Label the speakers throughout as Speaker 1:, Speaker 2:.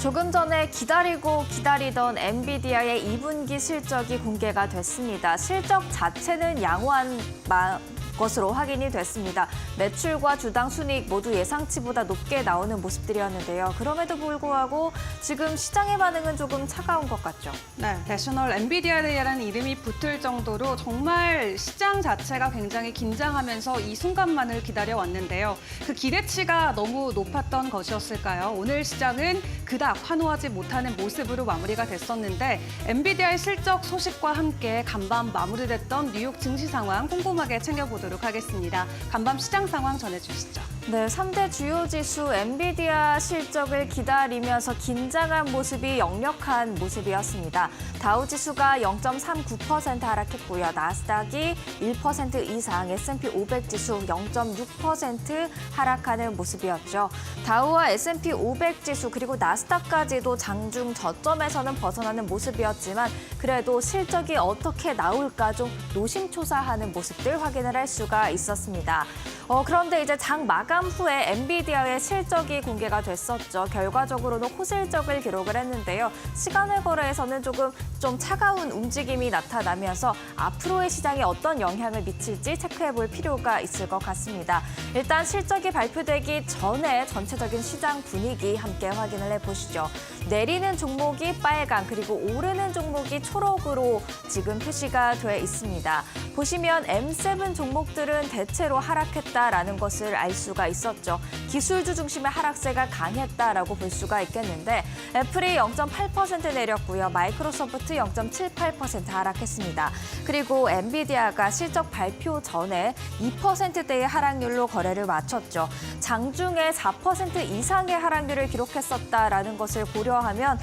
Speaker 1: 조금 전에 기다리고 기다리던 엔비디아의 2분기 실적이 공개가 됐습니다. 실적 자체는 양호한 것으로 확인이 됐습니다. 매출과 주당 순이익 모두 예상치보다 높게 나오는 모습들이었는데요. 그럼에도 불구하고 지금 시장의 반응은 조금 차가운 것 같죠.
Speaker 2: 네, 내셔널 엔비디아 데이라는 이름이 붙을 정도로 정말 시장 자체가 굉장히 긴장하면서 이 순간만을 기다려왔는데요. 그 기대치가 너무 높았던 것이었을까요? 오늘 시장은 그닥 환호하지 못하는 모습으로 마무리가 됐었는데 엔비디아의 실적 소식과 함께 간밤 마무리됐던 뉴욕 증시 상황 꼼꼼하게 챙겨보도록 하겠습니다. 간밤 시장 상황 전해주시죠.
Speaker 1: 네, 3대 주요 지수 엔비디아 실적을 기다리면서 긴장한 모습이 역력한 모습이었습니다. 다우지수가 0.39% 하락했고요. 나스닥이 1% 이상, S&P 500 지수 0.6% 하락하는 모습이었죠. 다우와 S&P 500 지수 그리고 나스닥까지도 장중 저점에서는 벗어나는 모습이었지만 그래도 실적이 어떻게 나올까 좀 노심초사하는 모습들 확인을 할 수가 있었습니다. 그런데 이제 장 마감 후에 엔비디아의 실적이 공개가 됐었죠. 결과적으로는 호실적을 기록을 했는데요. 시간외 거래에서는 좀 차가운 움직임이 나타나면서 앞으로의 시장에 어떤 영향을 미칠지 체크해 볼 필요가 있을 것 같습니다. 일단 실적이 발표되기 전에 전체적인 시장 분위기 함께 확인을 해보시죠. 내리는 종목이 빨강 그리고 오르는 종목이 초록으로 지금 표시가 돼 있습니다. 보시면 M7 종목들은 대체로 하락했다라는 것을 알 수가 있었죠. 기술주 중심의 하락세가 강했다라고 볼 수가 있겠는데 애플이 0.8% 내렸고요. 마이크로소프트 0.78% 하락했습니다. 그리고 엔비디아가 실적 발표 전에 2%대의 하락률로 거래를 마쳤죠. 장중에 4% 이상의 하락률을 기록했었다라는 것을 고려하면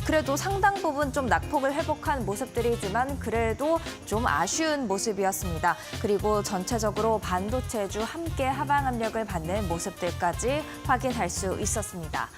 Speaker 1: 그래도 상당 부분 좀 낙폭을 회복한 모습들이지만 그래도 좀 아쉬운 모습이었습니다. 그리고 전체적으로 반도체주 함께 하방 압력을 받는 모습들까지 확인할 수 있었습니다.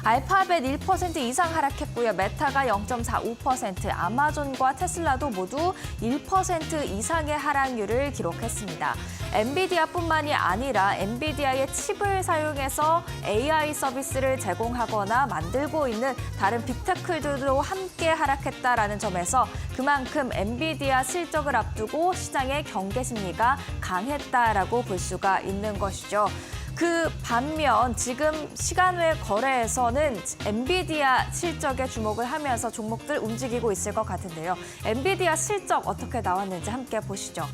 Speaker 1: 알파벳 1% 이상 하락했고요. 메타가 0.45%, 아마존과 테슬라도 모두 1% 이상의 하락률을 기록했습니다. 엔비디아뿐만이 아니라 엔비디아의 칩을 사용해서 AI 서비스를 제공하거나 만들고 있는 다른 빅테크들도 함께 하락했다라는 점에서 그만큼 엔비디아 실적을 앞두고 시장의 경계 심리가 강했다라고 볼 수가 있는 것이죠. 그 반면 지금 시간외 거래에서는 엔비디아 실적에 주목을 하면서 종목들 움직이고 있을 것 같은데요. 엔비디아 실적 어떻게 나왔는지 함께 보시죠.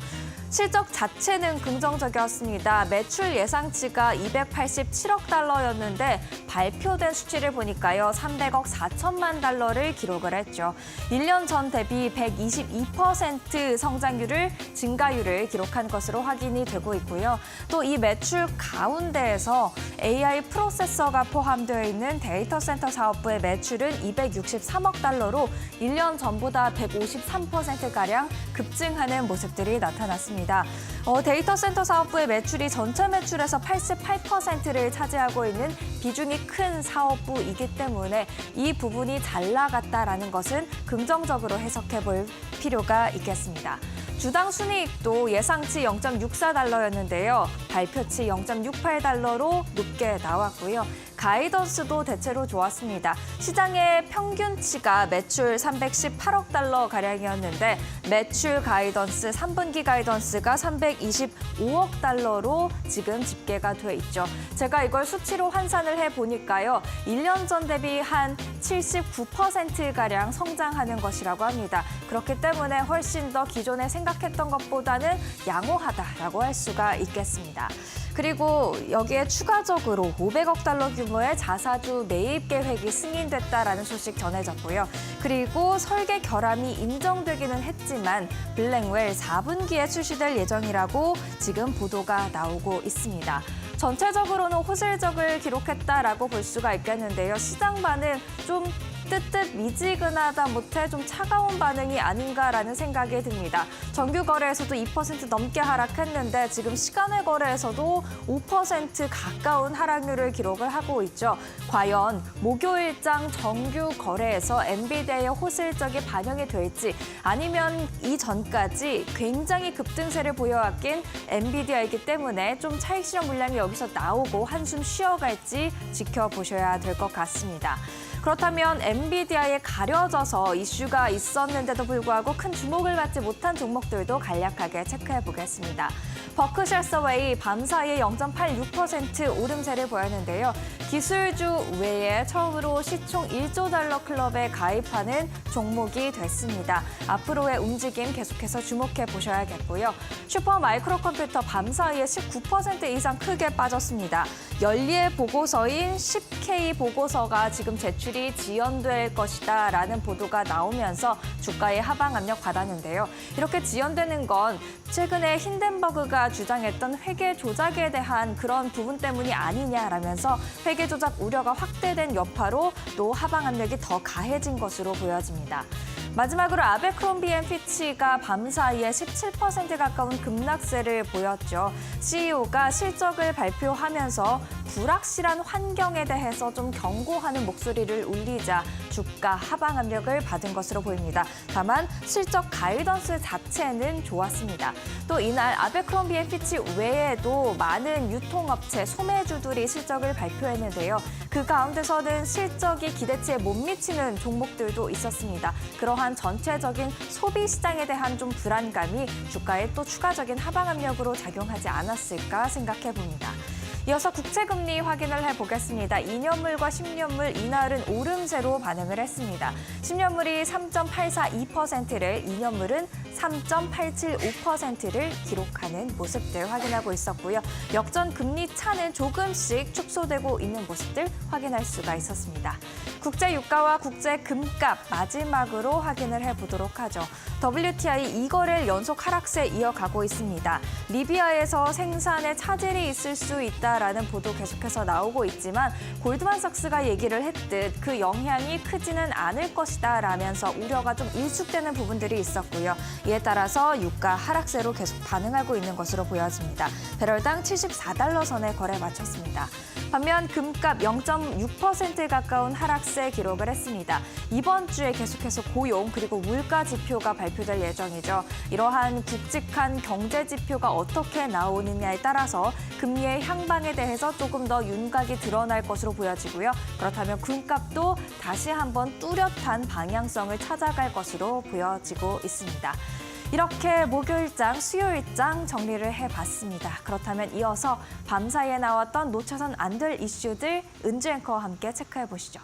Speaker 1: 실적 자체는 긍정적이었습니다. 매출 예상치가 287억 달러였는데 발표된 수치를 보니까요. 300억 4천만 달러를 기록을 했죠. 1년 전 대비 122% 성장률을 증가율을 기록한 것으로 확인이 되고 있고요. 또 이 매출 가운데에서 AI 프로세서가 포함되어 있는 데이터 센터 사업부의 매출은 263억 달러로 1년 전보다 153%가량 급증하는 모습들이 나타났습니다. 데이터 센터 사업부의 매출이 전체 매출에서 88%를 차지하고 있는 비중이 큰 사업부이기 때문에 이 부분이 잘 나갔다라는 것은 긍정적으로 해석해 볼 필요가 있겠습니다. 주당 순이익도 예상치 0.64달러였는데요. 발표치 0.68달러로 높게 나왔고요. 가이던스도 대체로 좋았습니다. 시장의 평균치가 매출 318억 달러가량이었는데 매출 가이던스, 3분기 가이던스가 325억 달러로 지금 집계가 돼 있죠. 제가 이걸 수치로 환산을 해보니까요. 1년 전 대비 한 79%가량 성장하는 것이라고 합니다. 그렇기 때문에 훨씬 더 기존에 생각했던 것보다는 양호하다라고 할 수가 있겠습니다. 그리고 여기에 추가적으로 500억 달러 규모의 자사주 매입 계획이 승인됐다라는 소식 전해졌고요. 그리고 설계 결함이 인정되기는 했지만 블랙웰 4분기에 출시될 예정이라고 지금 보도가 나오고 있습니다. 전체적으로는 호실적을 기록했다라고 볼 수가 있겠는데요. 시장 반응 좀 뜨뜻 미지근하다 못해 좀 차가운 반응이 아닌가라는 생각이 듭니다. 정규 거래에서도 2% 넘게 하락했는데 지금 시간외 거래에서도 5% 가까운 하락률을 기록을 하고 있죠. 과연 목요일장 정규 거래에서 엔비디아의 호실적이 반영이 될지 아니면 이전까지 굉장히 급등세를 보여왔긴 엔비디아이기 때문에 좀 차익 실현 물량이 여기서 나오고 한숨 쉬어갈지 지켜보셔야 될 것 같습니다. 그렇다면 엔비디아에 가려져서 이슈가 있었는데도 불구하고 큰 주목을 받지 못한 종목들도 간략하게 체크해 보겠습니다. 버크셔 서웨이 밤사이에 0.86% 오름세를 보였는데요. 기술주 외에 처음으로 시총 1조 달러 클럽에 가입하는 종목이 됐습니다. 앞으로의 움직임 계속해서 주목해 보셔야겠고요. 슈퍼 마이크로 컴퓨터 밤사이에 19% 이상 크게 빠졌습니다. 연리의 보고서인 10K 보고서가 지금 제출이 지연될 것이다라는 보도가 나오면서 주가에 하방 압력 받았는데요. 이렇게 지연되는 건 최근에 힌덴버그가 주장했던 회계 조작에 대한 그런 부분 때문이 아니냐라면서 회계 조작 우려가 확대된 여파로 또 하방 압력이 더 가해진 것으로 보여집니다. 마지막으로 아베크롬비앤피치가 밤사이에 17% 가까운 급락세를 보였죠. CEO가 실적을 발표하면서 불확실한 환경에 대해서 좀 경고하는 목소리를 울리자 주가 하방 압력을 받은 것으로 보입니다. 다만 실적 가이던스 자체는 좋았습니다. 또 이날 아베크롬비앤피치 외에도 많은 유통업체, 소매주들이 실적을 발표했는데요. 그 가운데서는 실적이 기대치에 못 미치는 종목들도 있었습니다. 그러한 전체적인 소비 시장에 대한 좀 불안감이 주가에 또 추가적인 하방 압력으로 작용하지 않았을까 생각해 봅니다. 이어서 국채금리 확인을 해보겠습니다. 2년물과 10년물 이날은 오름세로 반응을 했습니다. 10년물이 3.842%를, 2년물은 3.875%를 기록하는 모습들 확인하고 있었고요. 역전 금리 차는 조금씩 축소되고 있는 모습들 확인할 수가 있었습니다. 국제 유가와 국제 금값 마지막으로 확인을 해보도록 하죠. WTI 2거래일 연속 하락세 이어가고 있습니다. 리비아에서 생산에 차질이 있을 수 있다라는 보도 계속해서 나오고 있지만 골드만삭스가 얘기를 했듯 그 영향이 크지는 않을 것이다 라면서 우려가 좀 일축되는 부분들이 있었고요. 이에 따라서 유가 하락세로 계속 반응하고 있는 것으로 보여집니다. 배럴당 74달러 선에 거래 마쳤습니다. 반면 금값 0.6% 가까운 하락세 기록을 했습니다. 이번 주에 계속해서 고용 그리고 물가 지표가 발표될 예정이죠. 이러한 굵직한 경제 지표가 어떻게 나오느냐에 따라서 금리의 향방에 대해서 조금 더 윤곽이 드러날 것으로 보여지고요. 그렇다면 금값도 다시 한번 뚜렷한 방향성을 찾아갈 것으로 보여지고 있습니다. 이렇게 목요일장, 수요일장 정리를 해봤습니다. 그렇다면 이어서 밤사이에 나왔던 놓쳐선 안 될 이슈들 은주 앵커와 함께 체크해보시죠.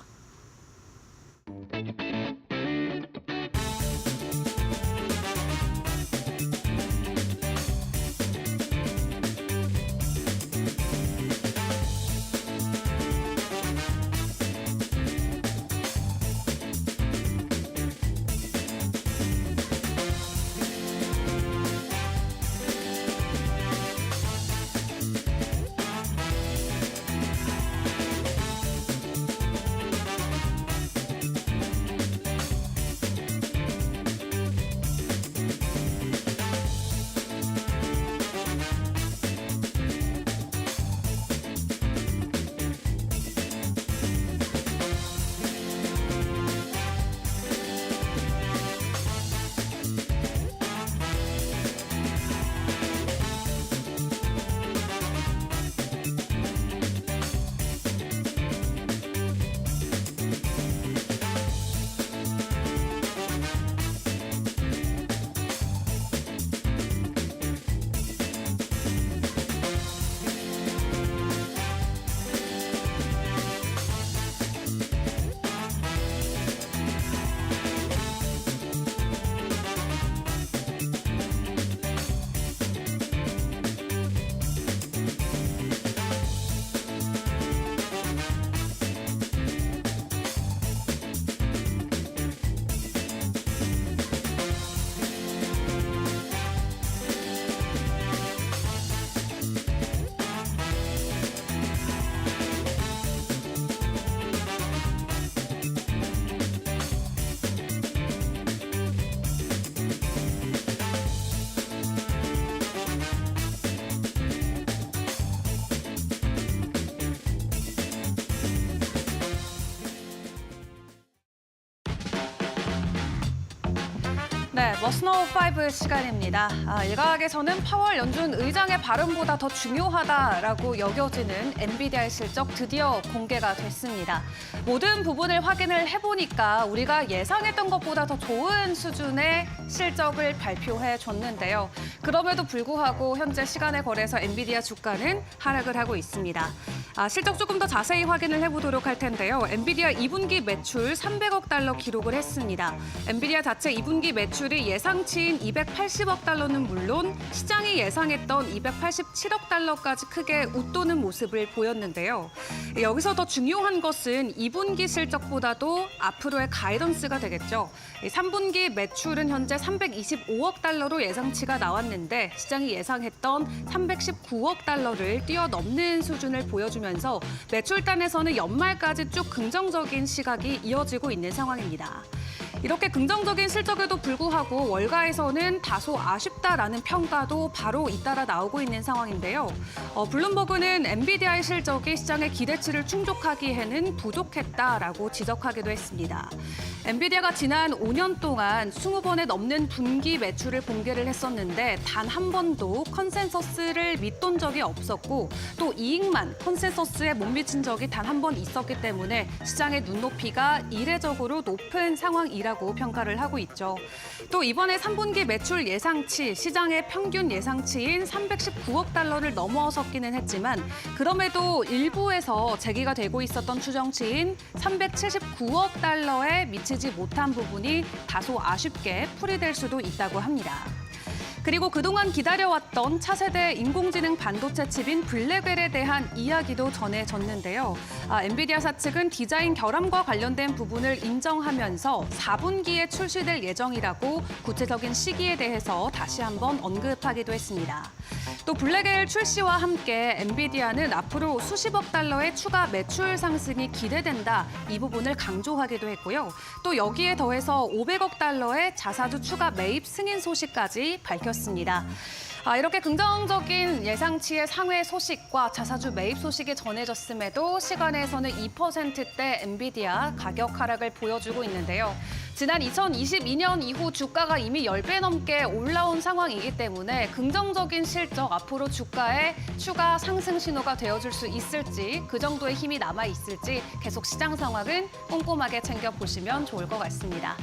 Speaker 2: 네, 머스노우 5 시간입니다. 일각에서는 파월 연준 의장의 발언보다 더 중요하다라고 여겨지는 엔비디아의 실적 드디어 공개가 됐습니다. 모든 부분을 확인을 해보니까 우리가 예상했던 것보다 더 좋은 수준의 실적을 발표해 줬는데요. 그럼에도 불구하고 현재 시간의 거래에서 엔비디아 주가는 하락을 하고 있습니다. 실적 조금 더 자세히 확인을 해보도록 할 텐데요. 엔비디아 2분기 매출 300억 달러 기록을 했습니다. 엔비디아 자체 2분기 매출이 예상치인 280억 달러는 물론 시장이 예상했던 287억 달러까지 크게 웃도는 모습을 보였는데요. 여기서 더 중요한 것은 2분기 실적보다도 앞으로의 가이던스가 되겠죠. 3분기 매출은 현재 325억 달러로 예상치가 나왔는데 시장이 예상했던 319억 달러를 뛰어넘는 수준을 보여주면서 매출단에서는 연말까지 쭉 긍정적인 시각이 이어지고 있는 상황입니다. 이렇게 긍정적인 실적에도 불구하고 월가에서는 다소 아쉽다라는 평가도 바로 잇따라 나오고 있는 상황인데요. 블룸버그는 엔비디아의 실적이 시장의 기대치를 충족하기에는 부족했다라고 지적하기도 했습니다. 엔비디아가 지난 5년 동안 20번에 넘는 분기 매출을 공개를 했었는데 단 한 번도 컨센서스를 밑돈 적이 없었고 또 이익만 컨센서스에 못 미친 적이 단 한 번 있었기 때문에 시장의 눈높이가 이례적으로 높은 상황이라고 평가를 하고 있죠. 또 이번에 3분기 매출 예상치, 시장의 평균 예상치인 319억 달러를 넘어섰기는 했지만 그럼에도 일부에서 제기가 되고 있었던 추정치인 379억 달러에 미치지 못한 부분이 다소 아쉽게 풀이될 수도 있다고 합니다. 그리고 그동안 기다려왔던 차세대 인공지능 반도체 칩인 블랙웰에 대한 이야기도 전해졌는데요. 엔비디아사 측은 디자인 결함과 관련된 부분을 인정하면서 4분기에 출시될 예정이라고 구체적인 시기에 대해서 다시 한번 언급하기도 했습니다. 또 블랙웰 출시와 함께 엔비디아는 앞으로 수십억 달러의 추가 매출 상승이 기대된다. 이 부분을 강조하기도 했고요. 또 여기에 더해서 500억 달러의 자사주 추가 매입 승인 소식까지 밝혔습니다. 이렇게 긍정적인 예상치의 상회 소식과 자사주 매입 소식이 전해졌음에도 시간에서는 2%대 엔비디아 가격 하락을 보여주고 있는데요. 지난 2022년 이후 주가가 이미 10배 넘게 올라온 상황이기 때문에 긍정적인 실적 앞으로 주가에 추가 상승 신호가 되어줄 수 있을지 그 정도의 힘이 남아있을지 계속 시장 상황은 꼼꼼하게 챙겨보시면 좋을 것 같습니다.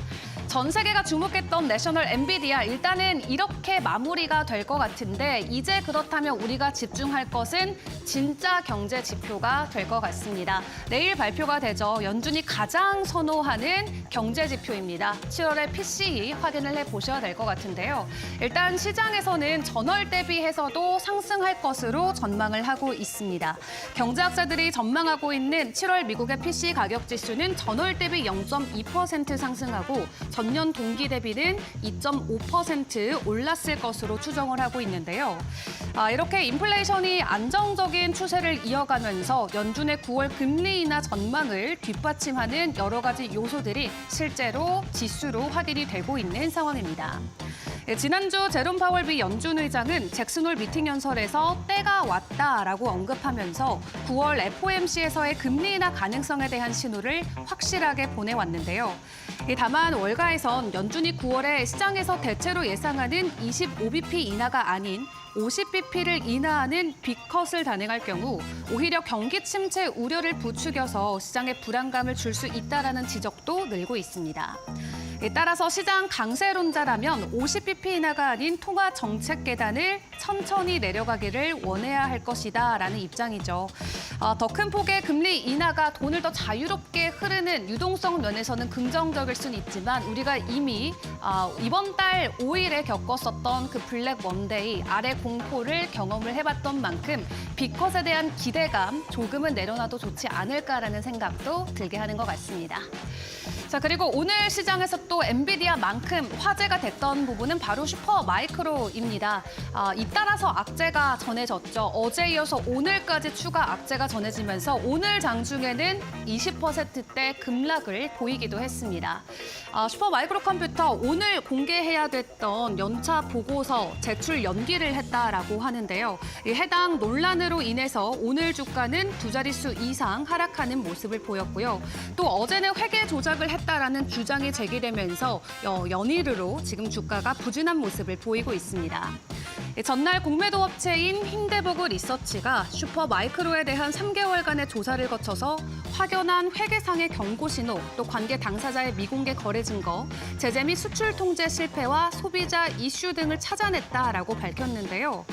Speaker 2: 전 세계가 주목했던 내셔널 엔비디아 일단은 이렇게 마무리가 될 것 같은데 이제 그렇다면 우리가 집중할 것은 진짜 경제 지표가 될 것 같습니다. 내일 발표가 되죠. 연준이 가장 선호하는 경제 지표입니다. 7월의 PCE 확인을 해보셔야 될 것 같은데요. 일단 시장에서는 전월 대비해서도 상승할 것으로 전망을 하고 있습니다. 경제학자들이 전망하고 있는 7월 미국의 PCE 가격 지수는 전월 대비 0.2% 상승하고 전년 동기 대비는 2.5% 올랐을 것으로 추정을 하고 있는데요. 이렇게 인플레이션이 안정적인 추세를 이어가면서 연준의 9월 금리 인하 전망을 뒷받침하는 여러 가지 요소들이 실제로 지수로 확인이 되고 있는 상황입니다. 지난주 제롬 파월 미 연준 의장은 잭슨홀 미팅 연설에서 때가 왔다라고 언급하면서 9월 FOMC에서의 금리 인하 가능성에 대한 신호를 확실하게 보내왔는데요. 다만 월가에선 연준이 9월에 시장에서 대체로 예상하는 25bp 인하가 아닌 50bp를 인하하는 빅컷을 단행할 경우 오히려 경기 침체 우려를 부추겨서 시장에 불안감을 줄 수 있다라는 지적도 늘고 있습니다. 따라서 시장 강세론자라면 50bp 인하가 아닌 통화 정책 계단을 천천히 내려가기를 원해야 할 것이다라는 입장이죠. 더 큰 폭의 금리 인하가 돈을 더 자유롭게 흐르는 유동성 면에서는 긍정적일 수는 있지만 우리가 이미 이번 달 5일에 겪었었던 그 블랙 먼데이 아래 공포를 경험을 해봤던 만큼 빅컷에 대한 기대감 조금은 내려놔도 좋지 않을까라는 생각도 들게 하는 것 같습니다. 자, 그리고 오늘 시장에서 또 엔비디아만큼 화제가 됐던 부분은 바로 슈퍼마이크로입니다. 잇따라서 악재가 전해졌죠. 어제 이어서 오늘까지 추가 악재가 전해지면서 오늘 장중에는 20%대 급락을 보이기도 했습니다. 슈퍼마이크로 컴퓨터 오늘 공개해야 됐던 연차 보고서 제출 연기를 했다라고 하는데요. 해당 논란으로 인해서 오늘 주가는 두 자릿수 이상 하락하는 모습을 보였고요. 또 어제는 회계 조작을 했다라는 주장이 제기되면서 유지되면서 연일으로 지금 주가가 부진한 모습을 보이고 있습니다. 전날 공매도 업체인 힌데버그 리서치가 슈퍼마이크로에 대한 3개월간의 조사를 거쳐서 확연한 회계상의 경고 신호, 또 관계 당사자의 미공개 거래 증거, 제재 및 수출 통제 실패와 소비자 이슈 등을 찾아냈다라고 밝혔는데요.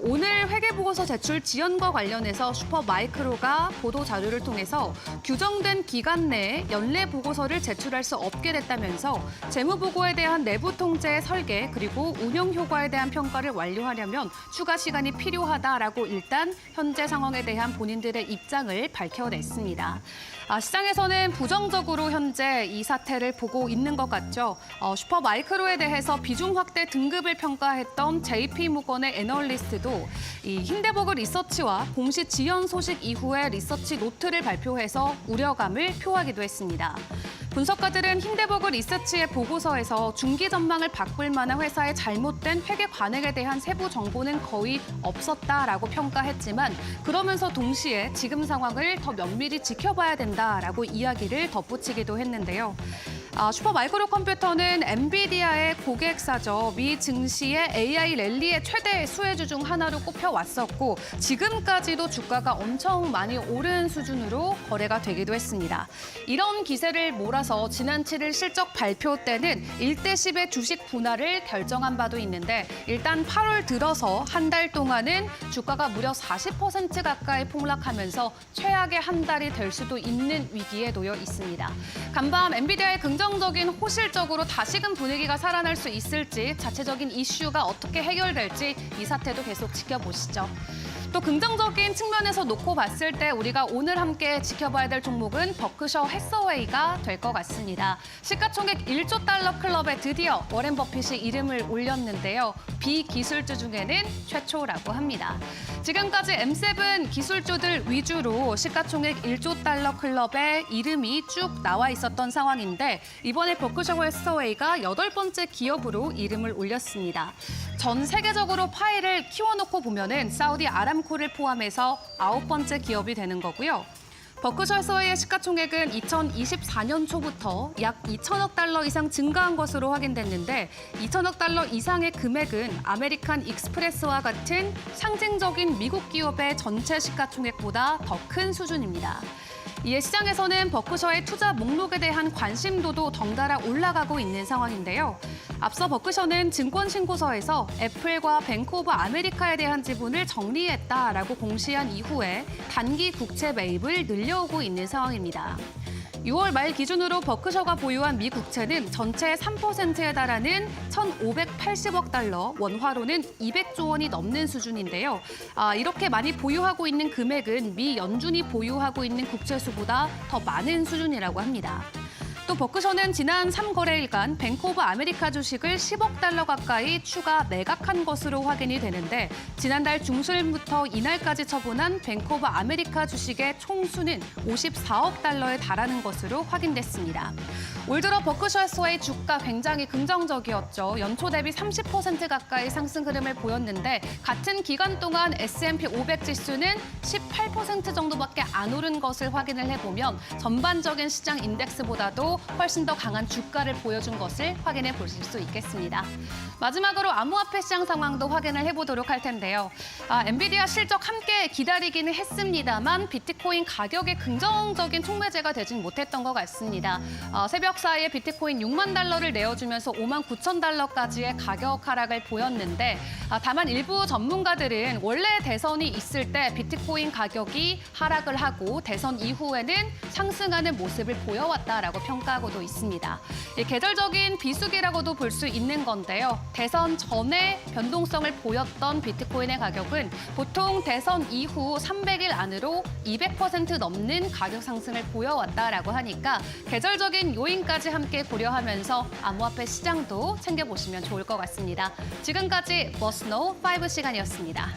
Speaker 2: 오늘 회계보고서 제출 지연과 관련해서 슈퍼마이크로가 보도 자료를 통해서 규정된 기간 내에 연례 보고서를 제출할 수 없게 됐다면서 재무보고에 대한 내부 통제 설계 그리고 운영 효과에 대한 평가를 완료하려면 추가 시간이 필요하다라고 일단 현재 상황에 대한 본인들의 입장을 밝혀냈습니다. 시장에서는 부정적으로 현재 이 사태를 보고 있는 것 같죠. 슈퍼마이크로에 대해서 비중 확대 등급을 평가했던 JP모건의 애널리스트도 이 힌데버그 리서치와 공시 지연 소식 이후에 리서치 노트를 발표해서 우려감을 표하기도 했습니다. 분석가들은 힌데버그 리서치의 보고서에서 중기 전망을 바꿀 만한 회사의 잘못된 회계 관행에 대한 세부 정보는 거의 없었다라고 평가했지만 그러면서 동시에 지금 상황을 더 면밀히 지켜봐야 된다라고 이야기를 덧붙이기도 했는데요. 슈퍼마이크로 컴퓨터는 엔비디아의 고객사죠. 미 증시의 AI 랠리의 최대 수혜주 중 하나로 꼽혀왔었고 지금까지도 주가가 엄청 많이 오른 수준으로 거래가 되기도 했습니다. 이런 기세를 몰아서 지난 7일 실적 발표 때는 1대10의 주식 분할을 결정한 바도 있는데 일단 8월 들어서 한 달 동안은 주가가 무려 40% 가까이 폭락하면서 최악의 한 달이 될 수도 있는 위기에 놓여 있습니다. 간밤 엔비디아의 긍정적인 호실적으로 다시금 분위기가 살아날 수 있을지 자체적인 이슈가 어떻게 해결될지 이 사태도 계속 지켜보시죠. 또 긍정적인 측면에서 놓고 봤을 때 우리가 오늘 함께 지켜봐야 될 종목은 버크셔 해서웨이가 될 것 같습니다. 시가총액 1조 달러 클럽에 드디어 워렌 버핏이 이름을 올렸는데요. 비기술주 중에는 최초라고 합니다. 지금까지 M7 기술주들 위주로 시가총액 1조 달러 클럽에 이름이 쭉 나와 있었던 상황인데 이번에 버크셔 해서웨이가 8번째 기업으로 이름을 올렸습니다. 전 세계적으로 파이를 키워놓고 보면은 사우디 아람코를 포함해서 9번째 기업이 되는 거고요. 버크셔 해서웨이의 시가총액은 2024년 초부터 약 2천억 달러 이상 증가한 것으로 확인됐는데 2천억 달러 이상의 금액은 아메리칸 익스프레스와 같은 상징적인 미국 기업의 전체 시가총액보다 더 큰 수준입니다. 이에 시장에서는 버크셔의 투자 목록에 대한 관심도도 덩달아 올라가고 있는 상황인데요. 앞서 버크셔는 증권신고서에서 애플과 뱅크 오브 아메리카에 대한 지분을 정리했다라고 공시한 이후에 단기 국채 매입을 늘려오고 있는 상황입니다. 6월 말 기준으로 버크셔가 보유한 미 국채는 전체의 3%에 달하는 1,580억 달러, 원화로는 200조 원이 넘는 수준인데요. 이렇게 많이 보유하고 있는 금액은 미 연준이 보유하고 있는 국채 수보다 더 많은 수준이라고 합니다. 또 버크셔는 지난 3거래일간 뱅크 오브 아메리카 주식을 10억 달러 가까이 추가 매각한 것으로 확인이 되는데 지난달 중순부터 이날까지 처분한 뱅크 오브 아메리카 주식의 총수는 54억 달러에 달하는 것으로 확인됐습니다. 올 들어 버크셔 해서웨이 주가 굉장히 긍정적이었죠. 연초 대비 30% 가까이 상승 흐름을 보였는데 같은 기간 동안 S&P 500 지수는 18% 정도밖에 안 오른 것을 확인을 해보면 전반적인 시장 인덱스보다도 훨씬 더 강한 주가를 보여준 것을 확인해 보실 수 있겠습니다. 마지막으로 암호화폐 시장 상황도 확인을 해보도록 할 텐데요. 엔비디아 실적 함께 기다리기는 했습니다만 비트코인 가격의 긍정적인 촉매제가 되진 못했던 것 같습니다. 새벽 사이에 비트코인 6만 달러를 내어주면서 5만 9천 달러까지의 가격 하락을 보였는데 다만 일부 전문가들은 원래 대선이 있을 때 비트코인 가격이 하락을 하고 대선 이후에는 상승하는 모습을 보여왔다라고 평가하고도 있습니다. 계절적인 비수기라고도 볼 수 있는 건데요. 대선 전에 변동성을 보였던 비트코인의 가격은 보통 대선 이후 300일 안으로 200% 넘는 가격 상승을 보여왔다라고 하니까 계절적인 요인까지 함께 고려하면서 암호화폐 시장도 챙겨보시면 좋을 것 같습니다. 지금까지 머스노우 5 시간이었습니다.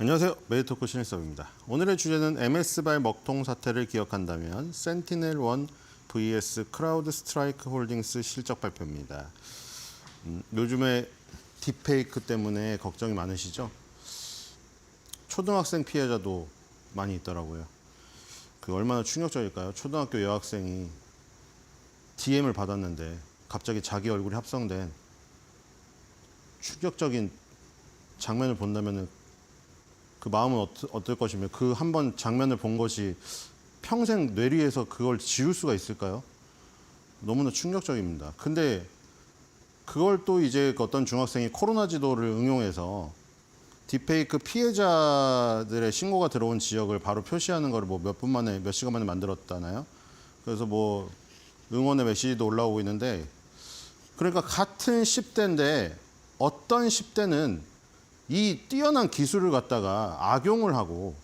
Speaker 3: 안녕하세요. 메디토크 신일섭입니다. 오늘의 주제는 MS발 먹통 사태를 기억한다면 센티넬1 vs 크라우드 스트라이크 홀딩스 실적 발표입니다. 요즘에 딥페이크 때문에 걱정이 많으시죠? 초등학생 피해자도 많이 있더라고요. 그 얼마나 충격적일까요? 초등학교 여학생이 DM을 받았는데 갑자기 자기 얼굴이 합성된 충격적인 장면을 본다면 그 마음은 어떨 것이며 그 한 번 장면을 본 것이 평생 뇌리에서 그걸 지울 수가 있을까요? 너무나 충격적입니다. 근데 그걸 또 이제 어떤 중학생이 코로나 지도를 응용해서 딥페이크 피해자들의 신고가 들어온 지역을 바로 표시하는 걸 뭐 몇 분 만에, 몇 시간 만에 만들었다나요? 그래서 뭐 응원의 메시지도 올라오고 있는데, 그러니까 같은 10대인데 어떤 10대는 이 뛰어난 기술을 갖다가 악용을 하고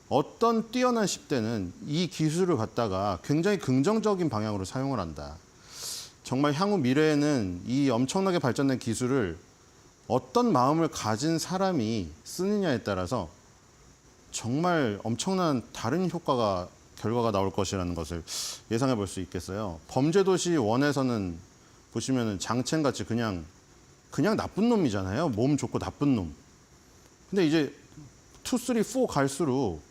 Speaker 3: 어떤 뛰어난 10대는 이 기술을 갖다가 굉장히 긍정적인 방향으로 사용을 한다. 정말 향후 미래에는 이 엄청나게 발전된 기술을 어떤 마음을 가진 사람이 쓰느냐에 따라서 정말 엄청난 다른 결과가 나올 것이라는 것을 예상해 볼 수 있겠어요. 범죄도시 1에서는 보시면은 장첸같이 그냥 나쁜 놈이잖아요. 몸 좋고 나쁜 놈. 근데 이제 2, 3, 4 갈수록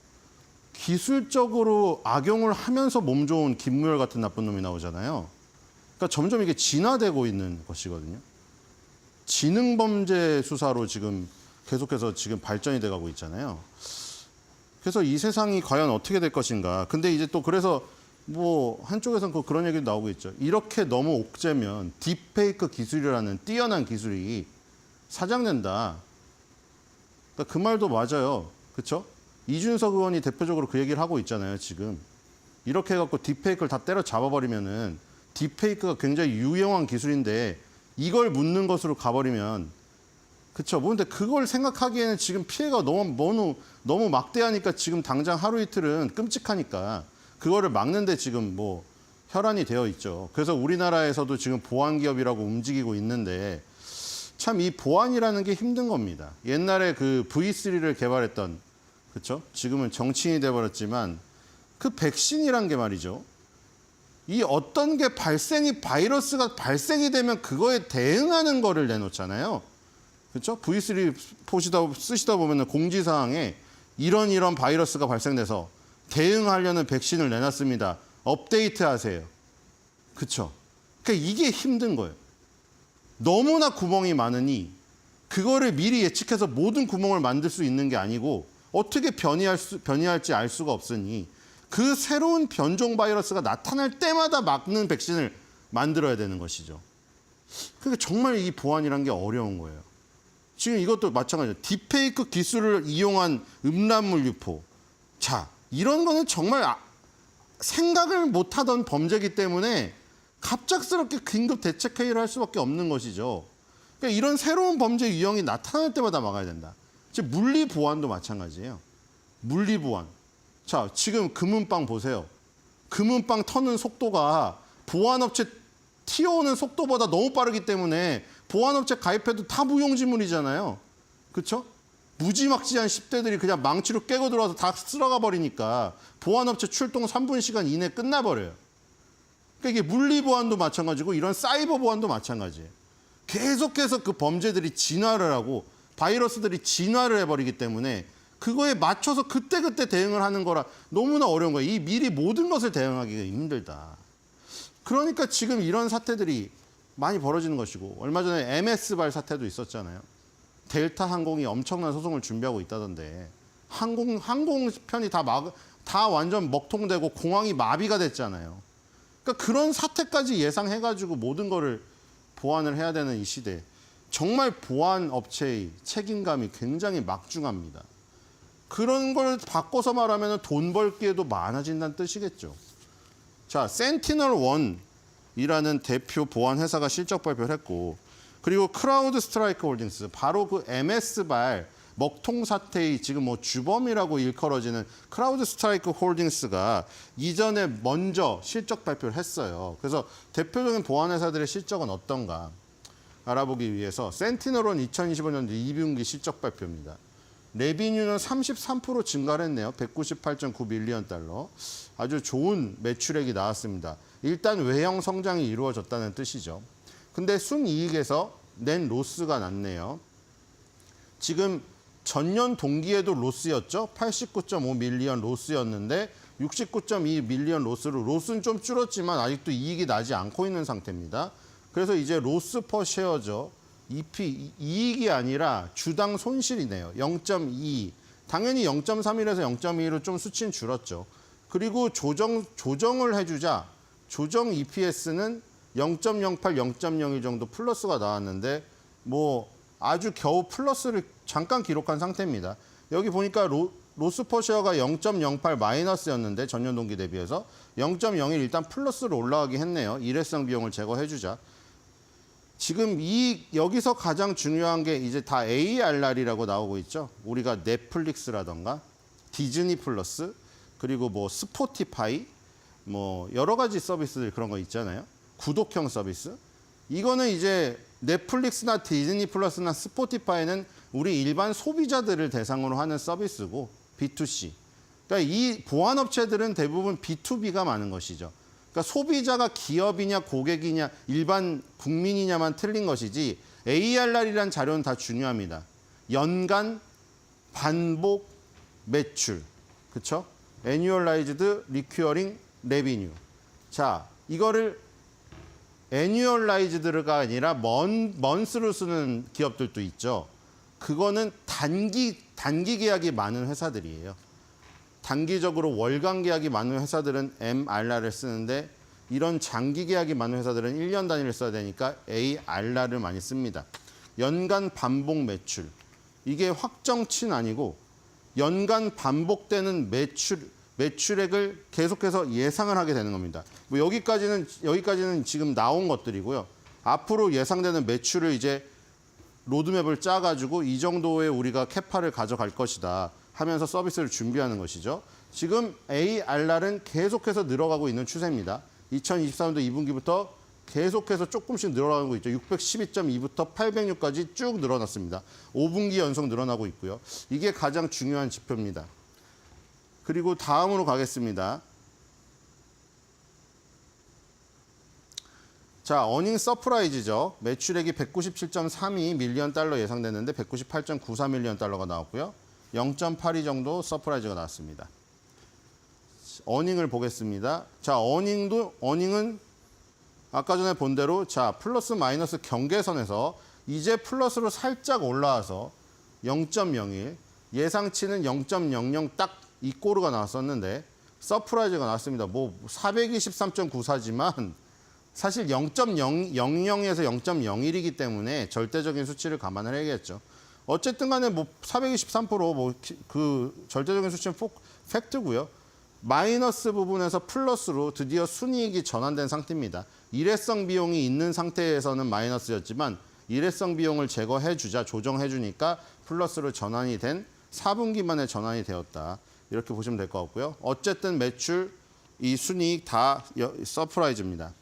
Speaker 3: 기술적으로 악용을 하면서 몸 좋은 김무열 같은 나쁜 놈이 나오잖아요. 그러니까 점점 이게 진화되고 있는 것이거든요. 지능범죄 수사로 지금 계속해서 지금 발전이 돼가고 있잖아요. 그래서 이 세상이 과연 어떻게 될 것인가. 근데 이제 또 그래서 뭐 한쪽에서는 그런 얘기도 나오고 있죠. 이렇게 너무 옥죄면 딥페이크 기술이라는 뛰어난 기술이 사장된다. 그러니까 그 말도 맞아요. 그렇죠? 이준석 의원이 대표적으로 그 얘기를 하고 있잖아요, 지금. 이렇게 해갖고 딥페이크를 다 때려 잡아버리면은 딥페이크가 굉장히 유용한 기술인데 이걸 묻는 것으로 가버리면, 그렇죠? 근데 그걸 생각하기에는 지금 피해가 너무 막대하니까 지금 당장 하루 이틀은 끔찍하니까 그거를 막는데 지금 뭐 혈안이 되어 있죠. 그래서 우리나라에서도 지금 보안 기업이라고 움직이고 있는데 참 이 보안이라는 게 힘든 겁니다. 옛날에 그 V3를 개발했던, 그렇죠? 지금은 정치인이 돼버렸지만 그 백신이란 게 말이죠. 이 어떤 게 바이러스가 발생이 되면 그거에 대응하는 거를 내놓잖아요. 그렇죠? V3 쓰시다 보면 공지사항에 이런 바이러스가 발생돼서 대응하려는 백신을 내놨습니다. 업데이트 하세요. 그렇죠? 그러니까 이게 힘든 거예요. 너무나 구멍이 많으니 그거를 미리 예측해서 모든 구멍을 만들 수 있는 게 아니고 어떻게 변이할지 알 수가 없으니 그 새로운 변종 바이러스가 나타날 때마다 막는 백신을 만들어야 되는 것이죠. 그러니까 정말 이 보안이란 게 어려운 거예요. 지금 이것도 마찬가지예요. 딥페이크 기술을 이용한 음란물 유포. 자, 이런 거는 정말 생각을 못하던 범죄이기 때문에 갑작스럽게 긴급 대책회의를 할 수밖에 없는 것이죠. 그러니까 이런 새로운 범죄 유형이 나타날 때마다 막아야 된다. 즉 물리 보안도 마찬가지예요. 물리 보안. 자, 지금 금은방 보세요. 금은방 터는 속도가 보안업체 튀어오는 속도보다 너무 빠르기 때문에 보안업체 가입해도 다 무용지물이잖아요. 그렇죠? 무지막지한 10대들이 그냥 망치로 깨고 들어와서 다 쓸어가 버리니까 보안업체 출동 3분 시간 이내에 끝나버려요. 그러니까 이게 물리 보안도 마찬가지고 이런 사이버 보안도 마찬가지예요. 계속해서 그 범죄들이 진화를 하고 바이러스들이 진화를 해버리기 때문에 그거에 맞춰서 그때그때 대응을 하는 거라 너무나 어려운 거예요. 이 미리 모든 것을 대응하기가 힘들다. 그러니까 지금 이런 사태들이 많이 벌어지는 것이고, 얼마 전에 MS발 사태도 있었잖아요. 델타 항공이 엄청난 소송을 준비하고 있다던데 항공편이 다 완전 먹통되고 공항이 마비가 됐잖아요. 그러니까 그런 사태까지 예상해가지고 모든 거를 보완을 해야 되는 이 시대. 정말 보안 업체의 책임감이 굉장히 막중합니다. 그런 걸 바꿔서 말하면 돈 벌기에도 많아진다는 뜻이겠죠. 자, 센티널1이라는 대표 보안 회사가 실적 발표를 했고, 그리고 크라우드 스트라이크 홀딩스, 바로 그 MS발 먹통 사태의 지금 뭐 주범이라고 일컬어지는 크라우드 스트라이크 홀딩스가 이전에 먼저 실적 발표를 했어요. 그래서 대표적인 보안 회사들의 실적은 어떤가 알아보기 위해서 센티널1 2025년도 2분기 실적 발표입니다. 레비뉴는 33% 증가를 했네요. 198.9 밀리언 달러. 아주 좋은 매출액이 나왔습니다. 일단 외형 성장이 이루어졌다는 뜻이죠. 근데 순이익에서 낸 로스가 났네요. 지금 전년 동기에도 로스였죠. 89.5 밀리언 로스였는데 69.2 밀리언 로스로 로스는 좀 줄었지만 아직도 이익이 나지 않고 있는 상태입니다. 그래서 이제 로스 퍼 쉐어죠. 이익이 아니라 주당 손실이네요. 0.2. 당연히 0.31에서 0.2로 좀 수치는 줄었죠. 그리고 조정을 해주자 조정 EPS는 0.08, 0.02 정도 플러스가 나왔는데 뭐 아주 겨우 플러스를 잠깐 기록한 상태입니다. 여기 보니까 로스 퍼 쉐어가 0.08 마이너스였는데 전년 동기 대비해서 0.01 일단 플러스로 올라가긴 했네요. 일회성 비용을 제거해주자. 지금 여기서 가장 중요한 게 이제 다 ARR이라고 나오고 있죠. 우리가 넷플릭스라던가 디즈니 플러스 그리고 뭐 스포티파이 뭐 여러 가지 서비스들 그런 거 있잖아요. 구독형 서비스. 이거는 이제 넷플릭스나 디즈니 플러스나 스포티파이는 우리 일반 소비자들을 대상으로 하는 서비스고 B2C. 그러니까 이 보안업체들은 대부분 B2B가 많은 것이죠. 그러니까 소비자가 기업이냐 고객이냐 일반 국민이냐만 틀린 것이지 ARR이라는 자료는 다 중요합니다. 연간 반복 매출. 그렇죠? Annualized Recurring Revenue. 자, 이거를 Annualized가 아니라 month로 쓰는 기업들도 있죠. 그거는 단기 계약이 많은 회사들이에요. 단기적으로 월간 계약이 많은 회사들은 MRR을 쓰는데 이런 장기 계약이 많은 회사들은 1년 단위를 써야 되니까 ARR을 많이 씁니다. 연간 반복 매출. 이게 확정치는 아니고 연간 반복되는 매출액을 계속해서 예상을 하게 되는 겁니다. 뭐 여기까지는 지금 나온 것들이고요. 앞으로 예상되는 매출을 이제 로드맵을 짜가지고 이 정도의 우리가 캐파를 가져갈 것이다 하면서 서비스를 준비하는 것이죠. 지금 ARR은 계속해서 늘어가고 있는 추세입니다. 2024년도 2분기부터 계속해서 조금씩 늘어나고 있죠. 612.2부터 806까지 쭉 늘어났습니다. 5분기 연속 늘어나고 있고요. 이게 가장 중요한 지표입니다. 그리고 다음으로 가겠습니다. 자, 어닝 서프라이즈죠. 매출액이 197.32 밀리언 달러 예상됐는데 198.94 밀리언 달러가 나왔고요. 0.82 정도 서프라이즈가 나왔습니다. 어닝을 보겠습니다. 자, 어닝은 아까 전에 본 대로 자, 플러스 마이너스 경계선에서 이제 플러스로 살짝 올라와서 0.01, 예상치는 0.00 딱 이 꼬르가 나왔었는데 서프라이즈가 나왔습니다. 뭐 423.94지만 사실 0.000에서 0.01이기 때문에 절대적인 수치를 감안을 해야겠죠. 어쨌든 간에 뭐 423% 뭐 그 절대적인 수치는 팩트고요. 마이너스 부분에서 플러스로 드디어 순이익이 전환된 상태입니다. 일회성 비용이 있는 상태에서는 마이너스였지만 일회성 비용을 제거해 주자, 조정해 주니까 플러스로 전환이 된 4분기 만에 전환이 되었다. 이렇게 보시면 될 것 같고요. 어쨌든 매출, 이 순이익 다 서프라이즈입니다.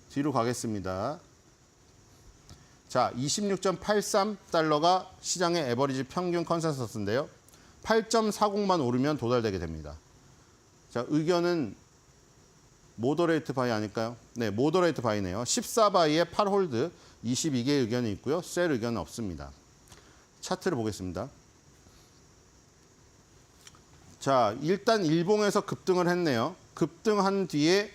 Speaker 3: 뒤로 가겠습니다. 자, 26.83달러가 시장의 에버리지 평균 컨센서스인데요. 8.40만 오르면 도달되게 됩니다. 자, 의견은 모더레이트 바이 아닐까요? 네, 모더레이트 바이네요. 14바이에 8홀드, 22개의 의견이 있고요. 셀 의견은 없습니다. 차트를 보겠습니다. 자, 일단 일봉에서 급등을 했네요. 급등한 뒤에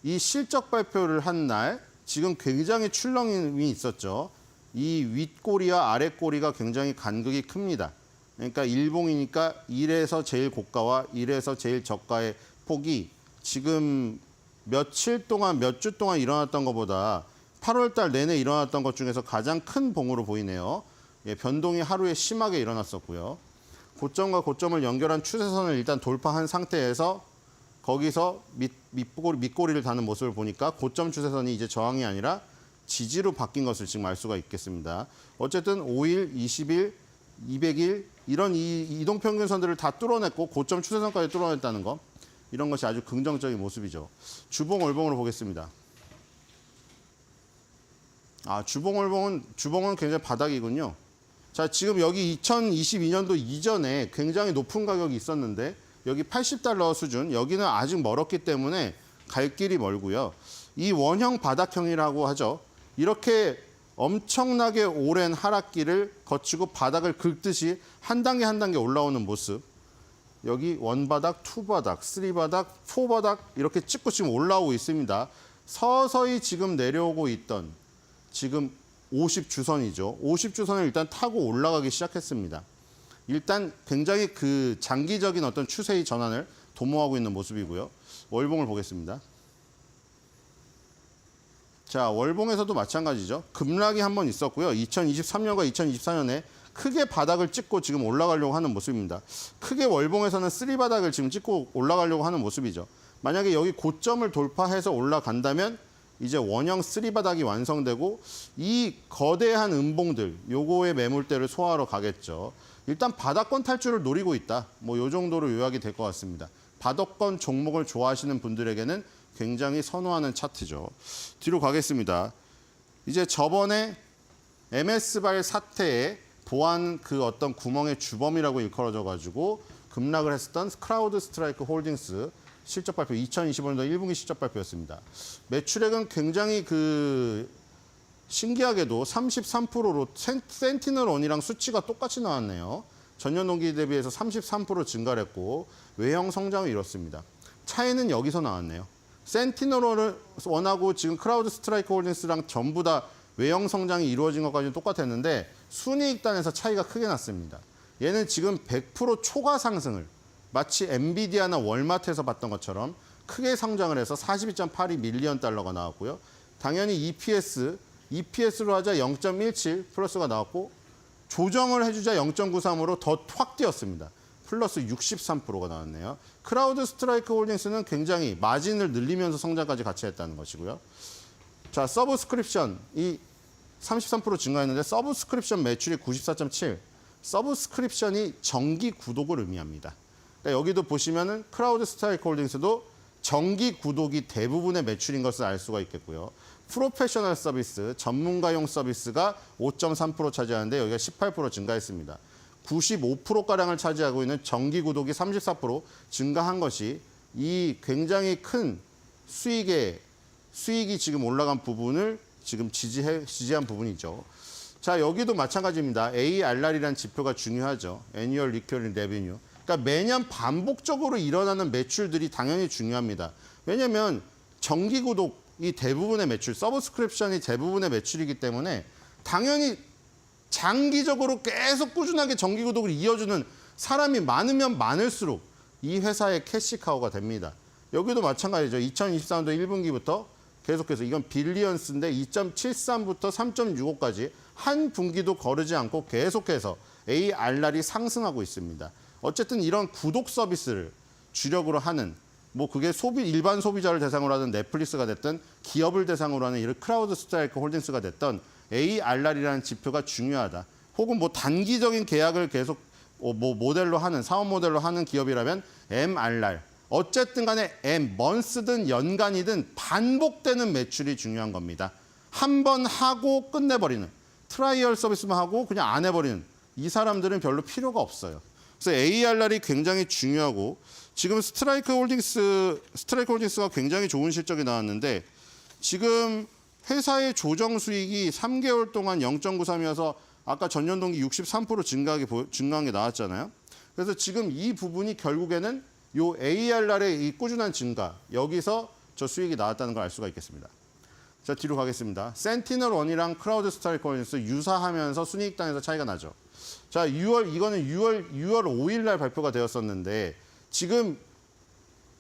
Speaker 3: 이 실적 발표를 한 날 지금 굉장히 출렁임이 있었죠. 이 윗꼬리와 아랫꼬리가 굉장히 간극이 큽니다. 그러니까 일봉이니까 1에서 제일 고가와 1에서 제일 저가의 폭이 지금 몇 주 동안 일어났던 것보다 8월 달 내내 일어났던 것 중에서 가장 큰 봉으로 보이네요. 예, 변동이 하루에 심하게 일어났었고요. 고점과 고점을 연결한 추세선을 일단 돌파한 상태에서 거기서 밑꼬리를 다는 모습을 보니까 고점 추세선이 이제 저항이 아니라 지지로 바뀐 것을 지금 알 수가 있겠습니다. 어쨌든 5일, 20일, 200일 이런 이동평균선들을 다 뚫어냈고 고점 추세선까지 뚫어냈다는 거, 이런 것이 아주 긍정적인 모습이죠. 주봉 월봉으로 보겠습니다. 주봉은 굉장히 바닥이군요. 자, 지금 여기 2022년도 이전에 굉장히 높은 가격이 있었는데 여기 $80 수준, 여기는 아직 멀었기 때문에 갈 길이 멀고요. 이 원형 바닥형이라고 하죠. 이렇게 엄청나게 오랜 하락기를 거치고 바닥을 긁듯이 한 단계 한 단계 올라오는 모습. 여기 원바닥, 투바닥, 쓰리바닥, 포바닥 이렇게 찍고 지금 올라오고 있습니다. 서서히 지금 내려오고 있던 지금 50주선이죠. 50주선을 일단 타고 올라가기 시작했습니다. 일단 굉장히 그 장기적인 어떤 추세의 전환을 도모하고 있는 모습이고요. 월봉을 보겠습니다. 자, 월봉에서도 마찬가지죠. 급락이 한번 있었고요. 2023년과 2024년에 크게 바닥을 찍고 지금 올라가려고 하는 모습입니다. 크게 월봉에서는 쓰리바닥을 지금 찍고 올라가려고 하는 모습이죠. 만약에 여기 고점을 돌파해서 올라간다면 이제 원형 쓰리바닥이 완성되고 이 거대한 음봉들, 요거의 매물대를 소화하러 가겠죠. 일단 바닥권 탈출을 노리고 있다. 뭐 요 정도로 요약이 될 것 같습니다. 바닥권 종목을 좋아하시는 분들에게는 굉장히 선호하는 차트죠. 뒤로 가겠습니다. 이제 저번에 MS발 사태에 보안 그 어떤 구멍의 주범이라고 일컬어져 가지고 급락을 했었던 크라우드 스트라이크 홀딩스 실적 발표 2025년도 1분기 실적 발표였습니다. 매출액은 굉장히 그 신기하게도 33%로 센티널1이랑 수치가 똑같이 나왔네요. 전년 동기 대비해서 33% 증가를 했고 외형 성장을 이뤘습니다. 차이는 여기서 나왔네요. 센티널1하고 지금 크라우드 스트라이크 홀딩스랑 전부 다 외형 성장이 이루어진 것까지는 똑같았는데 순이익단에서 차이가 크게 났습니다. 얘는 지금 100% 초과 상승을 마치 엔비디아나 월마트에서 봤던 것처럼 크게 성장을 해서 42.82 밀리언 달러가 나왔고요. 당연히 EPS로 하자 0.17 플러스가 나왔고 조정을 해주자 0.93으로 더 확 뛰었습니다. 플러스 63%가 나왔네요. 크라우드 스트라이크 홀딩스는 굉장히 마진을 늘리면서 성장까지 같이 했다는 것이고요. 자, 서브스크립션 이 33% 증가했는데 서브스크립션 매출이 94.7. 서브스크립션이 정기 구독을 의미합니다. 그러니까 여기도 보시면은 크라우드 스트라이크 홀딩스도 정기 구독이 대부분의 매출인 것을 알 수가 있겠고요. 프로페셔널 서비스, 전문가용 서비스가 5.3% 차지하는데 여기가 18% 증가했습니다. 95%가량을 차지하고 있는 정기 구독이 34% 증가한 것이 이 굉장히 큰 수익이 지금 올라간 부분을 지금 지지한 부분이죠. 자, 여기도 마찬가지입니다. ARR이라는 지표가 중요하죠. Annual Recurring Revenue. 그러니까 매년 반복적으로 일어나는 매출들이 당연히 중요합니다. 왜냐하면 정기 구독이 대부분의 매출, 서브스크립션이 대부분의 매출이기 때문에 당연히 장기적으로 계속 꾸준하게 정기 구독을 이어주는 사람이 많으면 많을수록 이 회사의 캐시카우가 됩니다. 여기도 마찬가지죠. 2024년도 1분기부터 계속해서 이건 빌리언스인데 2.73부터 3.65까지 한 분기도 거르지 않고 계속해서 ARR이 상승하고 있습니다. 어쨌든 이런 구독 서비스를 주력으로 하는 뭐 그게 일반 소비자를 대상으로 하는 넷플릭스가 됐든 기업을 대상으로 하는 이런 크라우드 스트라이크 홀딩스가 됐던 ARR이라는 지표가 중요하다. 혹은 뭐 단기적인 계약을 계속 모델로 하는 사업 모델로 하는 기업이라면 MRR. 어쨌든 간에 먼스든 연간이든 반복되는 매출이 중요한 겁니다. 한 번 하고 끝내버리는 트라이얼 서비스만 하고 그냥 안 해버리는 이 사람들은 별로 필요가 없어요. 그래서 ARR이 굉장히 중요하고 지금 스트라이크 홀딩스가 굉장히 좋은 실적이 나왔는데 지금 회사의 조정 수익이 3개월 동안 0.93이어서 아까 전년 동기 63% 증가한 게 나왔잖아요. 그래서 지금 이 부분이 결국에는 요 ARR의 이 꾸준한 증가, 여기서 저 수익이 나왔다는 걸 알 수가 있겠습니다. 자, 뒤로 가겠습니다. 센티널1이랑 크라우드 스트라이크 홀딩스 유사하면서 순이익단에서 차이가 나죠. 자, 이거는 6월 5일 날 발표가 되었었는데 지금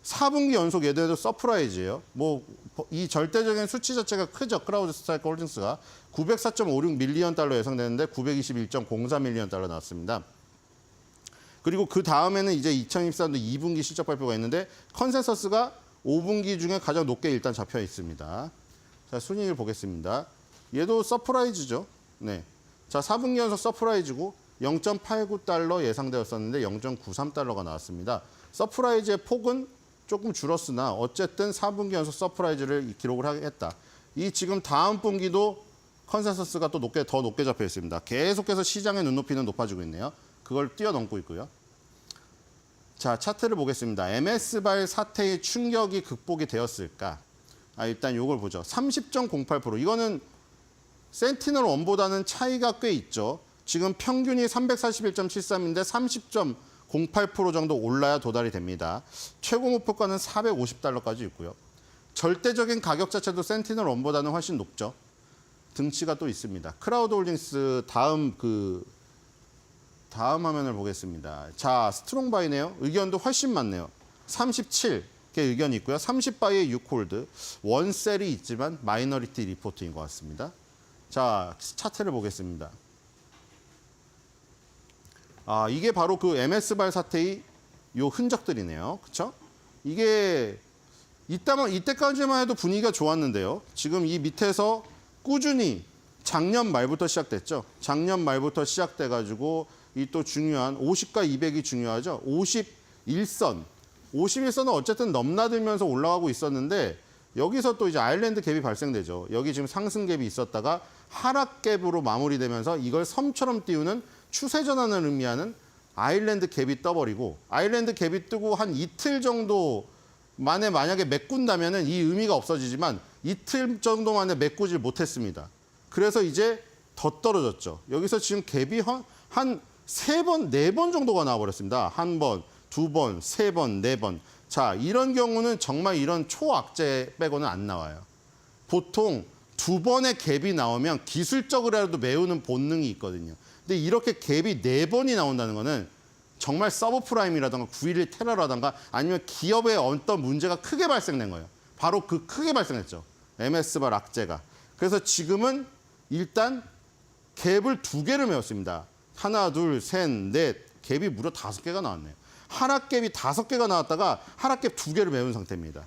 Speaker 3: 4분기 연속 얘들도 서프라이즈예요. 뭐 이 절대적인 수치 자체가 크죠. 크라우드 스트라이크 홀딩스가 904.56 밀리언 달러 예상되는데 921.04 밀리언 달러 나왔습니다. 그리고 그 다음에는 이제 2024년도 2분기 실적 발표가 있는데 컨센서스가 5분기 중에 가장 높게 일단 잡혀 있습니다. 자, 순위를 보겠습니다. 얘도 서프라이즈죠. 네. 자, 4분기 연속 서프라이즈고 0.89달러 예상되었었는데 0.93달러가 나왔습니다. 서프라이즈의 폭은 조금 줄었으나 어쨌든 4분기 연속 서프라이즈를 기록을 했다. 이 지금 다음 분기도 컨센서스가 또 더 높게 잡혀 있습니다. 계속해서 시장의 눈높이는 높아지고 있네요. 그걸 뛰어넘고 있고요. 자, 차트를 보겠습니다. MS발 사태의 충격이 극복이 되었을까? 일단 이걸 보죠. 30.08%. 이거는 센티널1보다는 차이가 꽤 있죠. 지금 평균이 341.73인데 30.08% 정도 올라야 도달이 됩니다. 최고 목표가는 $450까지 있고요. 절대적인 가격 자체도 센티널1보다는 훨씬 높죠. 등치가 또 있습니다. 크라우드 홀딩스 다음 화면을 보겠습니다. 자, 스트롱바이네요. 의견도 훨씬 많네요. 37개 의견이 있고요. 30바이에 6홀드. 원셀이 있지만 마이너리티 리포트인 것 같습니다. 자, 차트를 보겠습니다. 이게 바로 그 MS발 사태의 요 흔적들이네요. 그렇죠? 이게 이때까지만 해도 분위기가 좋았는데요. 지금 이 밑에서 꾸준히 작년 말부터 시작됐죠. 작년 말부터 시작돼가지고 이 또 중요한 50과 200이 중요하죠. 51선. 51선은 어쨌든 넘나들면서 올라가고 있었는데 여기서 또 이제 아일랜드 갭이 발생되죠. 여기 지금 상승 갭이 있었다가 하락 갭으로 마무리되면서 이걸 섬처럼 띄우는 추세 전환을 의미하는 아일랜드 갭이 떠버리고 아일랜드 갭이 뜨고 한 이틀 정도 만에 만약에 메꾼다면은 이 의미가 없어지지만 이틀 정도 만에 메꾸질 못했습니다. 그래서 이제 더 떨어졌죠. 여기서 지금 갭이 한 3번, 4번 정도가 나와버렸습니다. 1번, 2번, 3번, 4번. 자, 이런 경우는 정말 이런 초악재 빼고는 안 나와요. 보통 2번의 갭이 나오면 기술적으로라도 메우는 본능이 있거든요. 근데 이렇게 갭이 4번이 나온다는 거는 정말 서브프라임이라든가 9.11 테러라든가 아니면 기업에 어떤 문제가 크게 발생된 거예요. 바로 그 크게 발생했죠. MS발 악재가. 그래서 지금은 일단 갭을 2개를 메웠습니다. 하나, 둘, 셋, 넷. 갭이 무려 5개가 나왔네요. 하락갭이 5개가 나왔다가 하락갭 2개를 메운 상태입니다.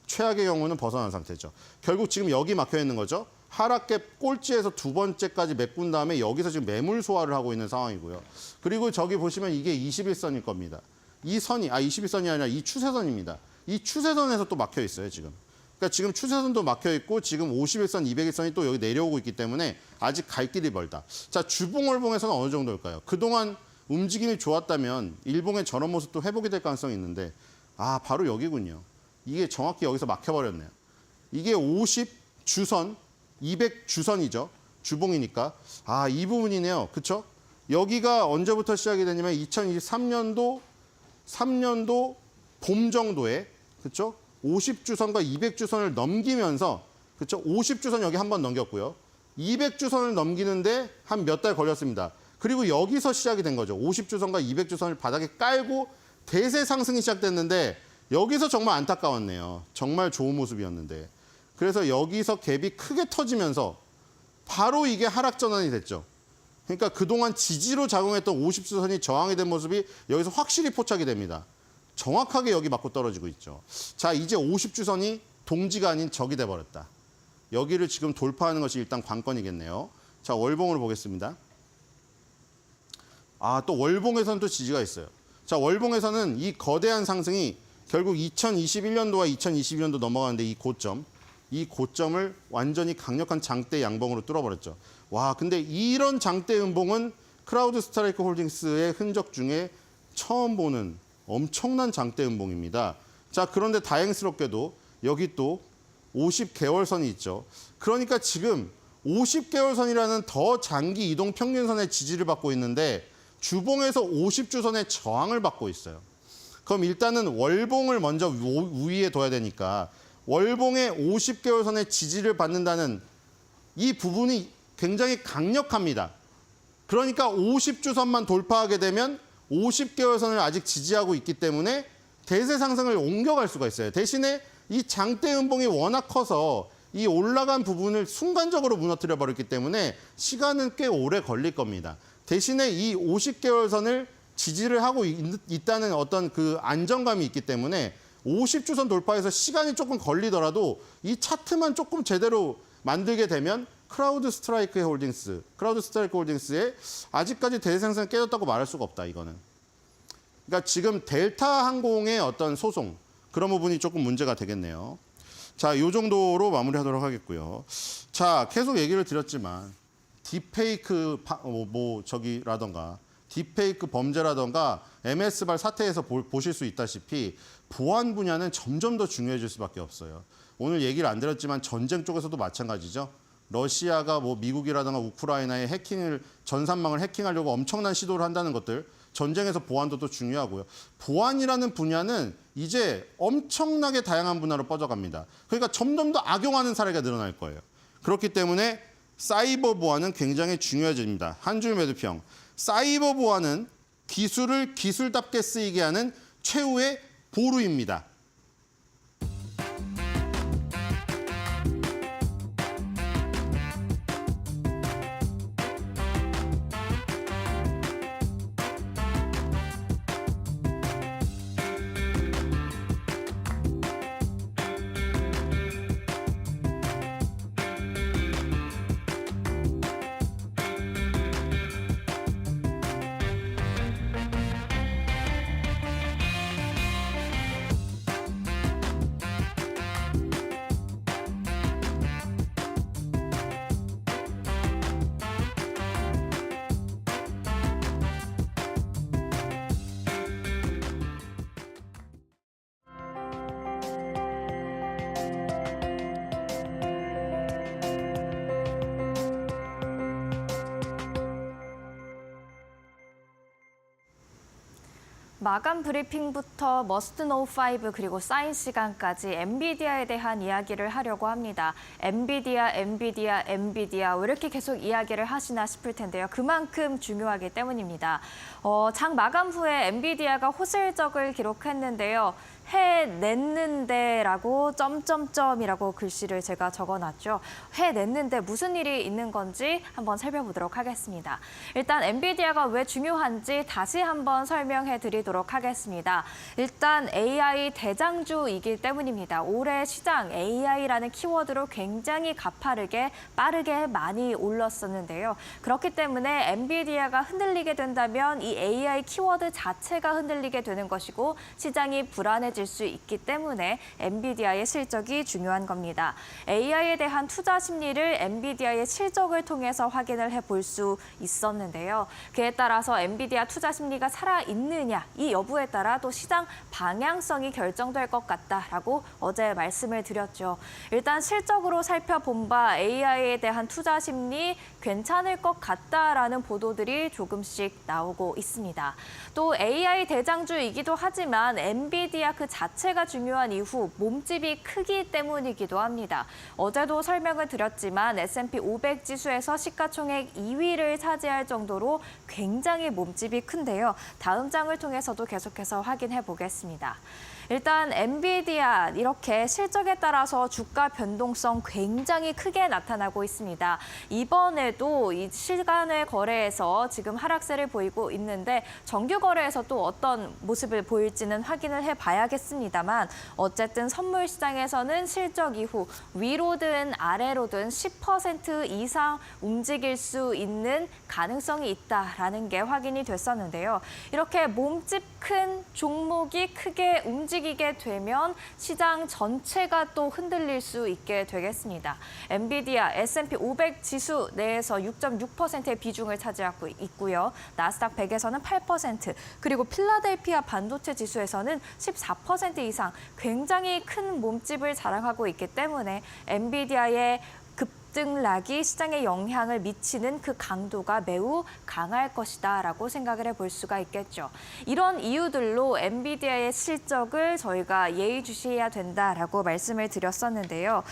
Speaker 3: 최악의 경우는 벗어난 상태죠. 결국 지금 여기 막혀 있는 거죠. 하락갭 꼴찌에서 2번째까지 메꾼 다음에 여기서 지금 매물 소화를 하고 있는 상황이고요. 그리고 저기 보시면 이게 21선일 겁니다. 이 선이 21선이 아니라 이 추세선입니다. 이 추세선에서 또 막혀 있어요, 지금. 그러니까 지금 추세선도 막혀 있고 지금 51선, 201선이 또 여기 내려오고 있기 때문에 아직 갈 길이 멀다. 자, 주봉월봉에서는 어느 정도일까요? 그동안 움직임이 좋았다면 일봉의 저런 모습도 회복이 될 가능성이 있는데 바로 여기군요. 이게 정확히 여기서 막혀버렸네요. 이게 50주선, 200주선이죠. 주봉이니까. 이 부분이네요. 그렇죠? 여기가 언제부터 시작이 되냐면 2023년도 3년도 봄 정도에 그렇죠? 50주선과 200주선을 넘기면서 그렇죠? 50주선 여기 한 번 넘겼고요. 200주선을 넘기는데 한 몇 달 걸렸습니다. 그리고 여기서 시작이 된 거죠. 50주선과 200주선을 바닥에 깔고 대세 상승이 시작됐는데 여기서 정말 안타까웠네요. 정말 좋은 모습이었는데. 그래서 여기서 갭이 크게 터지면서 바로 이게 하락 전환이 됐죠. 그러니까 그동안 지지로 작용했던 50주선이 저항이 된 모습이 여기서 확실히 포착이 됩니다. 정확하게 여기 맞고 떨어지고 있죠. 자, 이제 50주선이 동지가 아닌 적이 돼버렸다. 여기를 지금 돌파하는 것이 일단 관건이겠네요. 자, 월봉으로 보겠습니다. 또 월봉에서는 또 지지가 있어요. 자, 월봉에서는 이 거대한 상승이 결국 2021년도와 2022년도 넘어가는데 이 고점을 완전히 강력한 장대 양봉으로 뚫어버렸죠. 와, 근데 이런 장대 음봉은 크라우드 스트라이크 홀딩스의 흔적 중에 처음 보는 엄청난 장대 음봉입니다. 자, 그런데 다행스럽게도 여기 또 50개월선이 있죠. 그러니까 지금 50개월선이라는 더 장기 이동 평균선의 지지를 받고 있는데 주봉에서 50주선의 저항을 받고 있어요. 그럼 일단은 월봉을 먼저 우위에 둬야 되니까 월봉의 50개월선의 지지를 받는다는 이 부분이 굉장히 강력합니다. 그러니까 50주선만 돌파하게 되면 50개월선을 아직 지지하고 있기 때문에 대세 상승을 옮겨갈 수가 있어요. 대신에 이 장대 음봉이 워낙 커서 이 올라간 부분을 순간적으로 무너뜨려 버렸기 때문에 시간은 꽤 오래 걸릴 겁니다. 대신에 이 50개월선을 지지를 하고 있다는 어떤 그 안정감이 있기 때문에 50주선 돌파해서 시간이 조금 걸리더라도 이 차트만 조금 제대로 만들게 되면 크라우드 스트라이크 홀딩스의 아직까지 대세 상승이 깨졌다고 말할 수가 없다, 이거는. 그러니까 지금 델타 항공의 어떤 소송, 그런 부분이 조금 문제가 되겠네요. 자, 이 정도로 마무리하도록 하겠고요. 자, 계속 얘기를 드렸지만 딥페이크 저기라던가 딥페이크 범죄라던가 MS발 사태에서 보실 수 있다시피 보안 분야는 점점 더 중요해질 수밖에 없어요. 오늘 얘기를 안 드렸지만 전쟁 쪽에서도 마찬가지죠. 러시아가 미국이라든가 우크라이나의 전산망을 해킹하려고 엄청난 시도를 한다는 것들, 전쟁에서 보안도 또 중요하고요. 보안이라는 분야는 이제 엄청나게 다양한 분야로 뻗어갑니다. 그러니까 점점 더 악용하는 사례가 늘어날 거예요. 그렇기 때문에 사이버 보안은 굉장히 중요해집니다. 한 줄 매듭형. 사이버 보안은 기술을 기술답게 쓰이게 하는 최후의 보루입니다.
Speaker 1: 마감 브리핑부터 머스트 노우 5 그리고 사인 시간까지 엔비디아에 대한 이야기를 하려고 합니다. 엔비디아 왜 이렇게 계속 이야기를 하시나 싶을 텐데요. 그만큼 중요하기 때문입니다. 장 마감 후에 엔비디아가 호실적을 기록했는데요. 해냈는데라고 점점점이라고 글씨를 제가 적어놨죠. 해냈는데 무슨 일이 있는 건지 한번 살펴보도록 하겠습니다. 일단 엔비디아가 왜 중요한지 다시 한번 설명해 드리도록 하겠습니다. 일단 AI 대장주이기 때문입니다. 올해 시장 AI라는 키워드로 굉장히 가파르게 빠르게 많이 올랐었는데요. 그렇기 때문에 엔비디아가 흔들리게 된다면 이 AI 키워드 자체가 흔들리게 되는 것이고 시장이 불안해질 수 있기 때문에 엔비디아의 실적이 중요한 겁니다. AI에 대한 투자 심리를 엔비디아의 실적을 통해서 확인을 해볼 수 있었는데요. 그에 따라서 엔비디아 투자 심리가 살아있느냐 이 여부에 따라 또 시장 방향성이 결정될 것 같다라고 어제 말씀을 드렸죠. 일단 실적으로 살펴본 바 AI에 대한 투자 심리 괜찮을 것 같다라는 보도들이 조금씩 나오고 있습니다. 또 AI 대장주이기도 하지만 엔비디아 그 자체가 중요한 이유 몸집이 크기 때문이기도 합니다. 어제도 설명을 드렸지만 S&P 500 지수에서 시가총액 2위를 차지할 정도로 굉장히 몸집이 큰데요. 다음 장을 통해서도 계속해서 확인해 보겠습니다. 일단 엔비디아 이렇게 실적에 따라서 주가 변동성 굉장히 크게 나타나고 있습니다. 이번에도 이 시간의 거래에서 지금 하락세를 보이고 있는데 정규 거래에서 또 어떤 모습을 보일지는 확인을 해봐야겠습니다만 어쨌든 선물 시장에서는 실적 이후 위로든 아래로든 10% 이상 움직일 수 있는 가능성이 있다라는 게 확인이 됐었는데요. 이렇게 몸집 큰 종목이 크게 움직이게 되면 시장 전체가 또 흔들릴 수 있게 되겠습니다. 엔비디아 S&P 500 지수 내에서 6.6%의 비중을 차지하고 있고요. 나스닥 100에서는 8%, 그리고 필라델피아 반도체 지수에서는 14% 이상 굉장히 큰 몸집을 자랑하고 있기 때문에 엔비디아의 급등락이 시장에 영향을 미치는 그 강도가 매우 강할 것이다라고 생각을 해볼 수가 있겠죠. 이런 이유들로 엔비디아의 실적을 저희가 예의주시해야 된다라고 말씀을 드렸었는데요.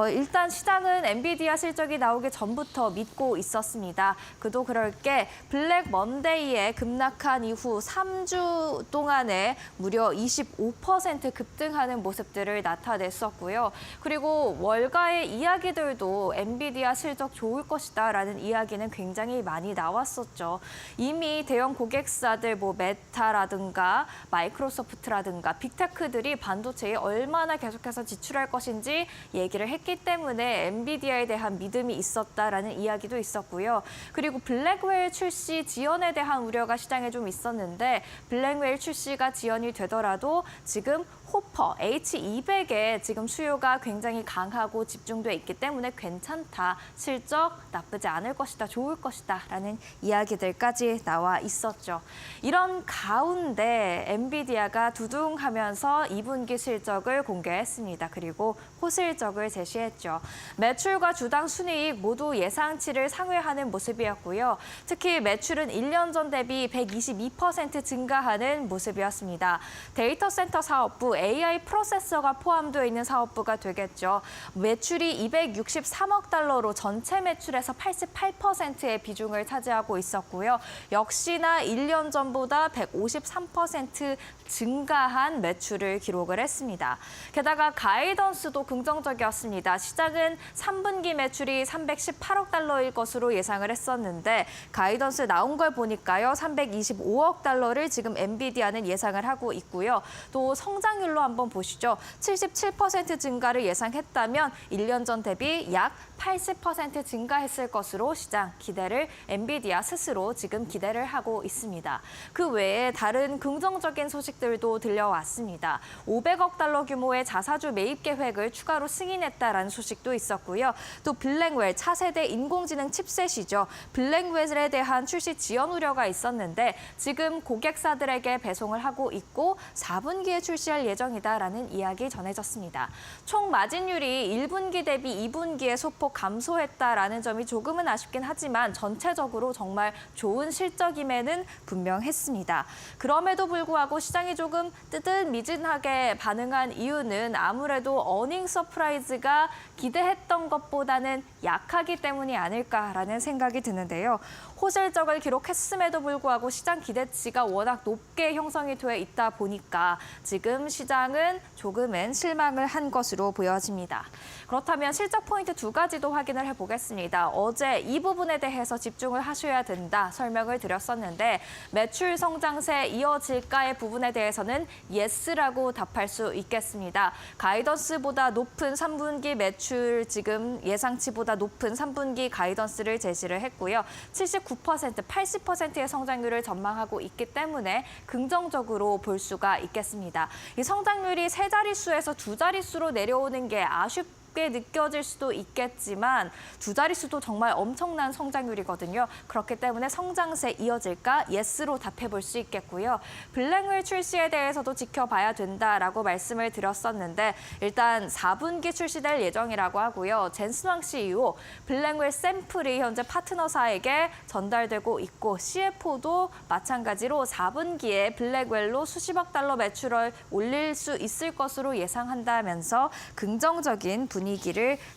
Speaker 1: 일단 시장은 엔비디아 실적이 나오기 전부터 믿고 있었습니다. 그도 그럴 게 블랙 먼데이에 급락한 이후 3주 동안에 무려 25% 급등하는 모습들을 나타냈었고요. 그리고 월가의 이야기들도 엔비디아 실적 좋을 것이다라는 이야기는 굉장히 많이 나왔었죠. 이미 대형 고객사들 메타라든가 마이크로소프트라든가 빅테크들이 반도체에 얼마나 계속해서 지출할 것인지 얘기를 했기 때문에 엔비디아에 대한 믿음이 있었다라는 이야기도 있었고요. 그리고 블랙웰 출시 지연에 대한 우려가 시장에 좀 있었는데 블랙웰 출시가 지연이 되더라도 지금 호퍼 H200에 지금 수요가 굉장히 강하고 집중돼 있기 때문에 괜찮다, 실적 나쁘지 않을 것이다, 좋을 것이다 라는 이야기들까지 나와 있었죠. 이런 가운데 엔비디아가 두둥하면서 2분기 실적을 공개했습니다. 그리고 호실적을 제시했죠. 매출과 주당 순이익 모두 예상치를 상회하는 모습이었고요. 특히 매출은 1년 전 대비 122% 증가하는 모습이었습니다. 데이터 센터 사업부, AI 프로세서가 포함되어 있는 사업부가 되겠죠. 매출이 263억 달러로 전체 매출에서 88%의 비중을 차지하고 있었고요. 역시나 1년 전보다 153% 증가한 매출을 기록을 했습니다. 게다가 가이던스도 긍정적이었습니다. 시장은 3분기 매출이 318억 달러일 것으로 예상을 했었는데 가이던스 나온 걸 보니까요. 325억 달러를 지금 엔비디아는 예상을 하고 있고요. 또 성장률로 한번 보시죠. 77% 증가를 예상했다면 1년 전 대비 약 80% 증가했을 것으로 시장 기대를 엔비디아 스스로 지금 기대를 하고 있습니다. 그 외에 다른 긍정적인 소식들도 들려왔습니다. 500억 달러 규모의 자사주 매입 계획을 추가로 승인했다라는 소식도 있었고요. 또 블랙웰 차세대 인공지능 칩셋이죠. 블랙웰에 대한 출시 지연 우려가 있었는데 지금 고객사들에게 배송을 하고 있고 4분기에 출시할 예정이다라는 이야기 전해졌습니다. 총 마진율이 1분기 대비 2분기에 소폭 감소했다라는 점이 조금은 아쉽긴 하지만 전체적으로 정말 좋은 실적임에는 분명했습니다. 그럼에도 불구하고 시장이 조금 뜨뜻미진하게 반응한 이유는 아무래도 어닝 서프라이즈가 기대했던 것보다는 약하기 때문이 아닐까라는 생각이 드는데요. 호실적을 기록했음에도 불구하고 시장 기대치가 워낙 높게 형성이 돼 있다 보니까 지금 시장은 조금은 실망을 한 것으로 보여집니다. 그렇다면 실적 포인트 두 가지도 확인을 해보겠습니다. 어제 이 부분에 대해서 집중을 하셔야 된다 설명을 드렸었는데 매출 성장세 이어질까의 부분에 대해서는 예스라고 답할 수 있겠습니다. 가이던스보다 높은 3분기 매출 지금 예상치보다 높은 3분기 가이던스를 제시를 했고요. 79%, 80%의 성장률을 전망하고 있기 때문에 긍정적으로 볼 수가 있겠습니다. 이 성장률이 세 자릿수에서 두 자릿수로 내려오는 게 아쉽게 느껴질 수도 있겠지만 두 자릿수도 정말 엄청난 성장률이거든요. 그렇기 때문에 성장세 이어질까? 예스로 답해볼 수 있겠고요. 블랙웰 출시에 대해서도 지켜봐야 된다라고 말씀을 드렸었는데 일단 4분기 출시될 예정이라고 하고요. 젠슨 왕 CEO, 블랙웰 샘플이 현재 파트너사에게 전달되고 있고 CFO도 마찬가지로 4분기에 블랙웰로 수십억 달러 매출을 올릴 수 있을 것으로 예상한다면서 긍정적인 분위기를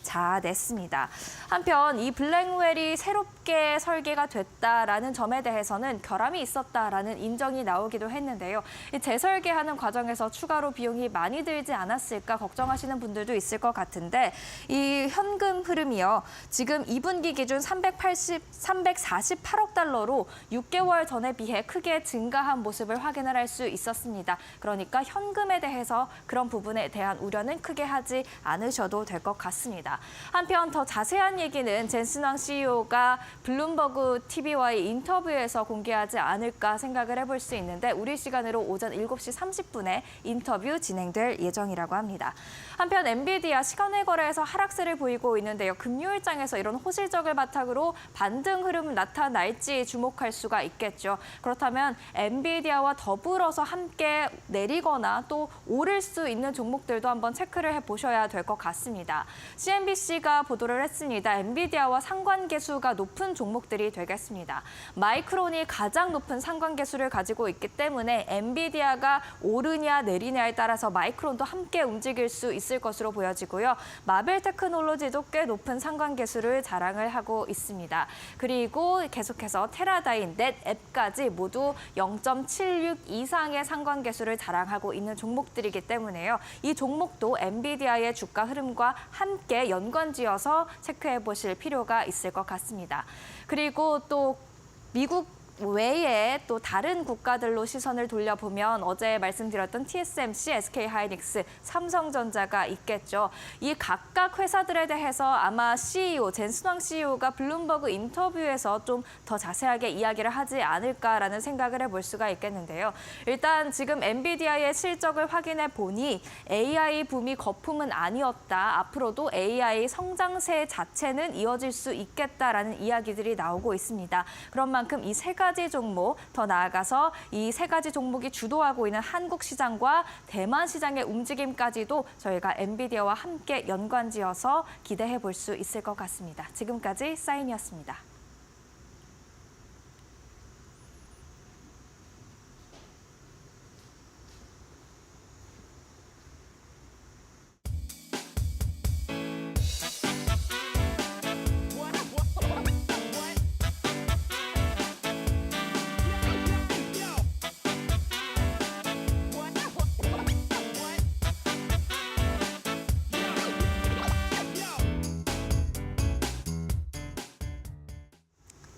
Speaker 1: 자아냈습니다. 한편 이 블랙웰이 새롭게 설계가 됐다라는 점에 대해서는 결함이 있었다라는 인정이 나오기도 했는데요. 이 재설계하는 과정에서 추가로 비용이 많이 들지 않았을까 걱정하시는 분들도 있을 것 같은데 이 현금 흐름이요. 지금 2분기 기준 348억 달러로 6개월 전에 비해 크게 증가한 모습을 확인을 할 수 있었습니다. 그러니까 현금에 대해서 그런 부분에 대한 우려는 크게 하지 않으셔도 될 것 같습니다. 한편 더 자세한 얘기는 젠슨 왕 CEO가 블룸버그 TV와의 인터뷰에서 공개하지 않을까 생각을 해볼 수 있는데 우리 시간으로 오전 7시 30분에 인터뷰 진행될 예정이라고 합니다. 한편 엔비디아 시간외 거래에서 하락세를 보이고 있는데요. 금요일장에서 이런 호실적을 바탕으로 반등 흐름 나타날지 주목할 수가 있겠죠. 그렇다면 엔비디아와 더불어서 함께 내리거나 또 오를 수 있는 종목들도 한번 체크를 해보셔야 될 것 같습니다. CNBC가 보도를 했습니다. 엔비디아와 상관계수가 높은 종목들이 되겠습니다. 마이크론이 가장 높은 상관계수를 가지고 있기 때문에 엔비디아가 오르냐 내리냐에 따라서 마이크론도 함께 움직일 수 있을 것으로 보여지고요. 마벨 테크놀로지도 꽤 높은 상관계수를 자랑을 하고 있습니다. 그리고 계속해서 테라다인, 넷앱까지 모두 0.76 이상의 상관계수를 자랑하고 있는 종목들이기 때문에요. 이 종목도 엔비디아의 주가 흐름과 함께 연관지어서 체크해 보실 필요가 있을 것 같습니다. 그리고 또 미국 외에 또 다른 국가들로 시선을 돌려보면 어제 말씀드렸던 TSMC, SK하이닉스, 삼성전자가 있겠죠. 이 각각 회사들에 대해서 아마 CEO, 젠순왕 CEO가 블룸버그 인터뷰에서 좀 더 자세하게 이야기를 하지 않을까라는 생각을 해볼 수가 있겠는데요. 일단 지금 엔비디아의 실적을 확인해 보니 AI 붐이 거품은 아니었다. 앞으로도 AI 성장세 자체는 이어질 수 있겠다라는 이야기들이 나오고 있습니다. 그런 만큼 이 세 가지 종목, 더 나아가서 이 세 가지 종목이 주도하고 있는 한국 시장과 대만 시장의 움직임까지도 저희가 엔비디아와 함께 연관지어서 기대해 볼 수 있을 것 같습니다. 지금까지 사인이었습니다.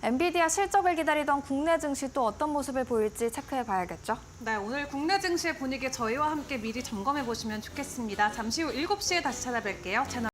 Speaker 1: 엔비디아 실적을 기다리던 국내 증시 또 어떤 모습을 보일지 체크해 봐야겠죠.
Speaker 2: 네, 오늘 국내 증시의 분위기 저희와 함께 미리 점검해 보시면 좋겠습니다. 잠시 후 7시에 다시 찾아뵐게요. 채널